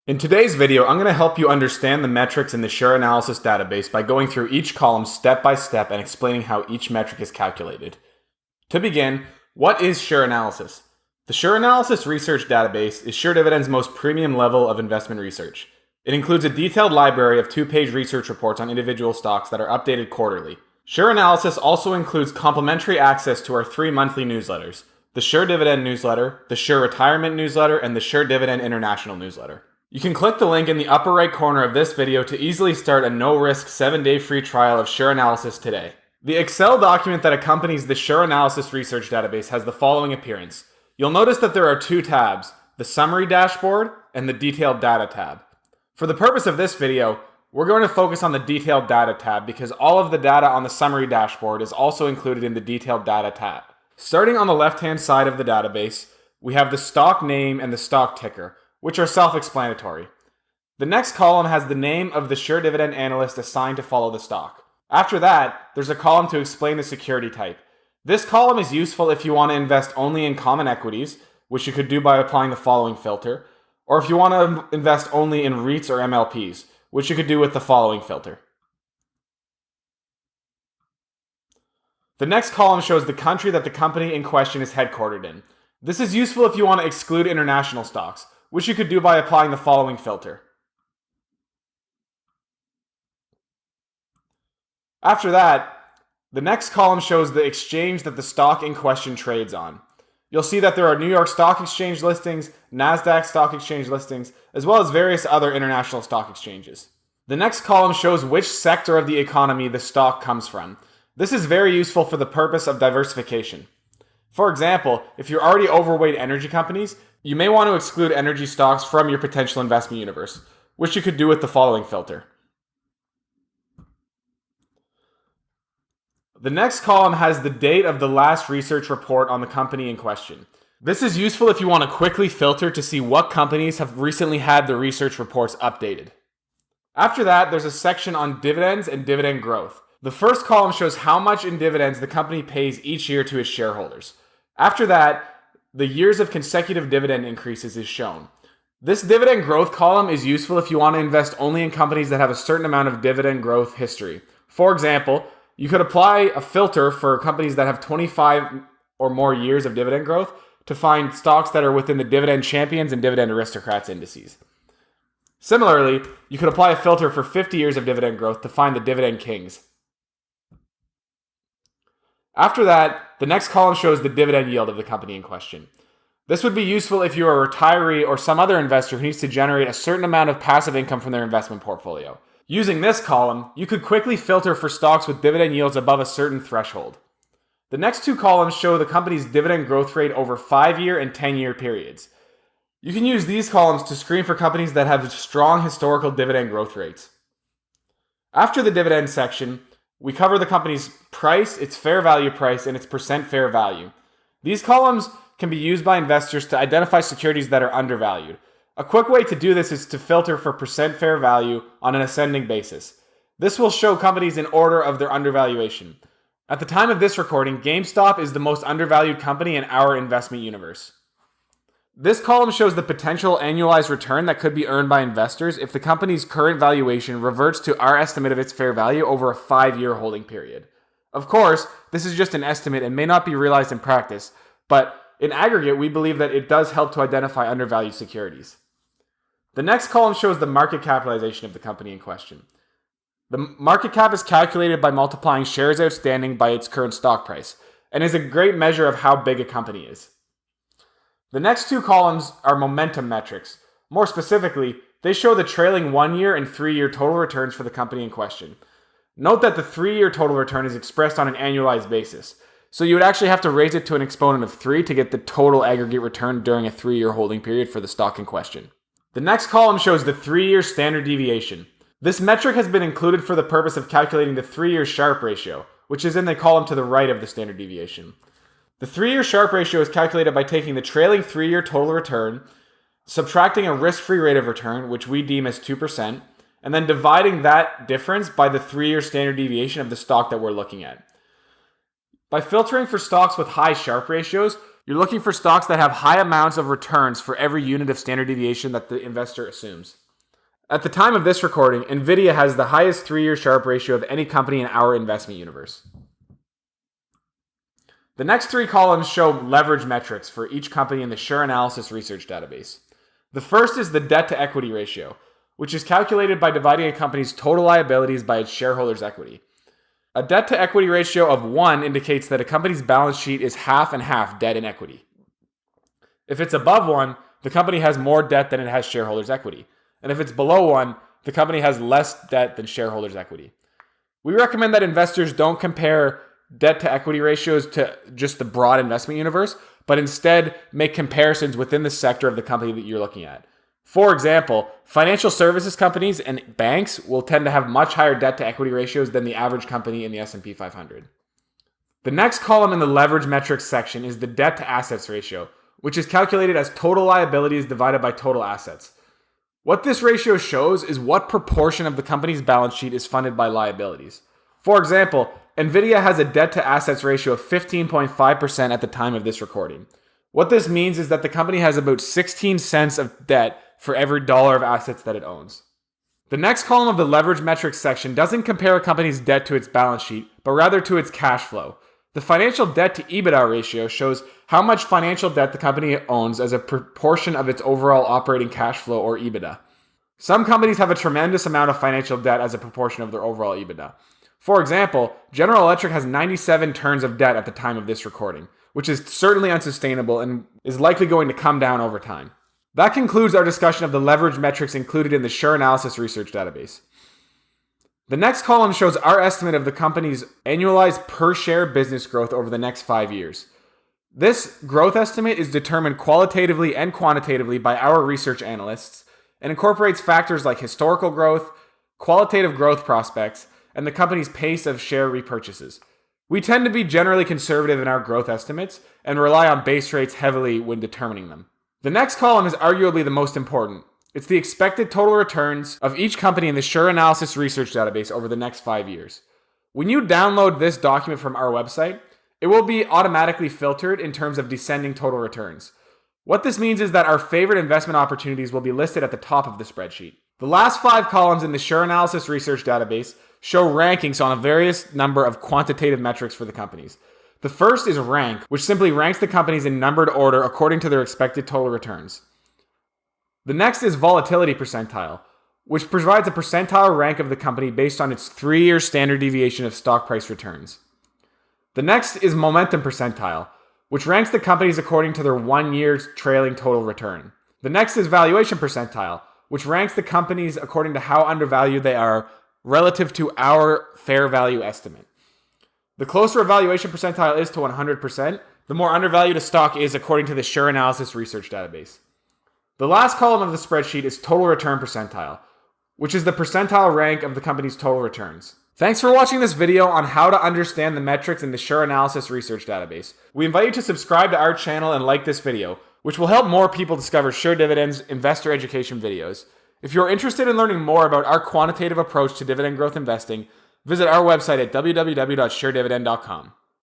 In today's video, I'm going to help you understand the metrics in the Sure Analysis database by going through each column step by step and explaining how each metric is calculated. To begin, what is Sure Analysis? The Sure Analysis research database is Sure Dividend's most premium level of investment research. It includes a detailed library of 2-page research reports on individual stocks that are updated quarterly. Sure Analysis also includes complimentary access to our 3 monthly newsletters: the Sure Dividend Newsletter, the Sure Retirement Newsletter, and the Sure Dividend International Newsletter. You can click the link in the upper right corner of this video to easily start a no-risk 7-day free trial of Sure Analysis today. The Excel document that accompanies the Sure Analysis research database has the following appearance. You'll notice that there are 2 tabs, the Summary Dashboard and the Detailed Data tab. For the purpose of this video, we're going to focus on the Detailed Data tab because all of the data on the Summary Dashboard is also included in the Detailed Data tab. Starting on the left-hand side of the database, we have the stock name and the stock ticker, which are self-explanatory. The next column has the name of the Sure Dividend analyst assigned to follow the stock. After that, there's a column to explain the security type. This column is useful if you want to invest only in common equities, which you could do by applying the following filter, or if you want to invest only in REITs or MLPs, which you could do with the following filter. The next column shows the country that the company in question is headquartered in. This is useful if you want to exclude international stocks, which you could do by applying the following filter. After that, the next column shows the exchange that the stock in question trades on. You'll see that there are New York Stock Exchange listings, NASDAQ Stock Exchange listings, as well as various other international stock exchanges. The next column shows which sector of the economy the stock comes from. This is very useful for the purpose of diversification. For example, if you're already overweight energy companies, you may want to exclude energy stocks from your potential investment universe, which you could do with the following filter. The next column has the date of the last research report on the company in question. This is useful if you want to quickly filter to see what companies have recently had their research reports updated. After that, there's a section on dividends and dividend growth. The first column shows how much in dividends the company pays each year to its shareholders. After that, the years of consecutive dividend increases is shown. This dividend growth column is useful if you want to invest only in companies that have a certain amount of dividend growth history. For example, you could apply a filter for companies that have 25 or more years of dividend growth to find stocks that are within the Dividend Champions and Dividend Aristocrats indices. Similarly, you could apply a filter for 50 years of dividend growth to find the Dividend Kings. After that, the next column shows the dividend yield of the company in question. This would be useful if you are a retiree or some other investor who needs to generate a certain amount of passive income from their investment portfolio. Using this column, you could quickly filter for stocks with dividend yields above a certain threshold. The next 2 columns show the company's dividend growth rate over 5-year and 10-year periods. You can use these columns to screen for companies that have strong historical dividend growth rates. After the dividend section, we cover the company's price, its fair value price, and its percent fair value. These columns can be used by investors to identify securities that are undervalued. A quick way to do this is to filter for percent fair value on an ascending basis. This will show companies in order of their undervaluation. At the time of this recording, GameStop is the most undervalued company in our investment universe. This column shows the potential annualized return that could be earned by investors if the company's current valuation reverts to our estimate of its fair value over a 5-year holding period. Of course, this is just an estimate and may not be realized in practice, but in aggregate, we believe that it does help to identify undervalued securities. The next column shows the market capitalization of the company in question. The market cap is calculated by multiplying shares outstanding by its current stock price, and is a great measure of how big a company is. The next 2 columns are momentum metrics. More specifically, they show the trailing 1-year and 3-year total returns for the company in question. Note that the 3-year total return is expressed on an annualized basis, so you would actually have to raise it to an exponent of 3 to get the total aggregate return during a 3-year holding period for the stock in question. The next column shows the 3-year standard deviation. This metric has been included for the purpose of calculating the 3-year Sharpe ratio, which is in the column to the right of the standard deviation. The 3-year Sharpe ratio is calculated by taking the trailing 3-year total return, subtracting a risk-free rate of return, which we deem as 2%, and then dividing that difference by the 3-year standard deviation of the stock that we're looking at. By filtering for stocks with high Sharpe ratios, You're looking for stocks that have high amounts of returns for every unit of standard deviation that the investor assumes. At the time of this recording, NVIDIA has the highest 3-year Sharpe ratio of any company in our investment universe. The next 3 columns show leverage metrics for each company in the Sure Analysis Research database. The first is the debt-to-equity ratio, which is calculated by dividing a company's total liabilities by its shareholders' equity. A debt-to-equity ratio of 1 indicates that a company's balance sheet is half and half debt and equity. If it's above 1, the company has more debt than it has shareholders' equity. And if it's below 1, the company has less debt than shareholders' equity. We recommend that investors don't compare debt-to-equity ratios to just the broad investment universe, but instead make comparisons within the sector of the company that you're looking at. For example, financial services companies and banks will tend to have much higher debt-to-equity ratios than the average company in the S&P 500. The next column in the leverage metrics section is the debt-to-assets ratio, which is calculated as total liabilities divided by total assets. What this ratio shows is what proportion of the company's balance sheet is funded by liabilities. For example, NVIDIA has a debt-to-assets ratio of 15.5% at the time of this recording. What this means is that the company has about 16 cents of debt for every dollar of assets that it owns. The next column of the leverage metrics section doesn't compare a company's debt to its balance sheet, but rather to its cash flow. The financial debt to EBITDA ratio shows how much financial debt the company owns as a proportion of its overall operating cash flow, or EBITDA. Some companies have a tremendous amount of financial debt as a proportion of their overall EBITDA. For example, General Electric has 97 turns of debt at the time of this recording, which is certainly unsustainable and is likely going to come down over time. That concludes our discussion of the leverage metrics included in the Sure Analysis Research database. The next column shows our estimate of the company's annualized per-share business growth over the next 5 years. This growth estimate is determined qualitatively and quantitatively by our research analysts and incorporates factors like historical growth, qualitative growth prospects, and the company's pace of share repurchases. We tend to be generally conservative in our growth estimates and rely on base rates heavily when determining them. The next column is arguably the most important. It's the expected total returns of each company in the Sure Analysis Research database over the next 5 years. When you download this document from our website, it will be automatically filtered in terms of descending total returns. What this means is that our favorite investment opportunities will be listed at the top of the spreadsheet. The last 5 columns in the Sure Analysis Research database show rankings on a various number of quantitative metrics for the companies. The first is rank, which simply ranks the companies in numbered order according to their expected total returns. The next is volatility percentile, which provides a percentile rank of the company based on its 3-year standard deviation of stock price returns. The next is momentum percentile, which ranks the companies according to their 1-year trailing total return. The next is valuation percentile, which ranks the companies according to how undervalued they are relative to our fair value estimate. The closer a valuation percentile is to 100%, the more undervalued a stock is according to the Sure Analysis Research database. The last column of the spreadsheet is total return percentile, which is the percentile rank of the company's total returns. Thanks for watching this video on how to understand the metrics in the Sure Analysis Research database. We invite you to subscribe to our channel and like this video, which will help more people discover Sure Dividend's investor education videos. If you're interested in learning more about our quantitative approach to dividend growth investing, visit our website at www.suredividend.com.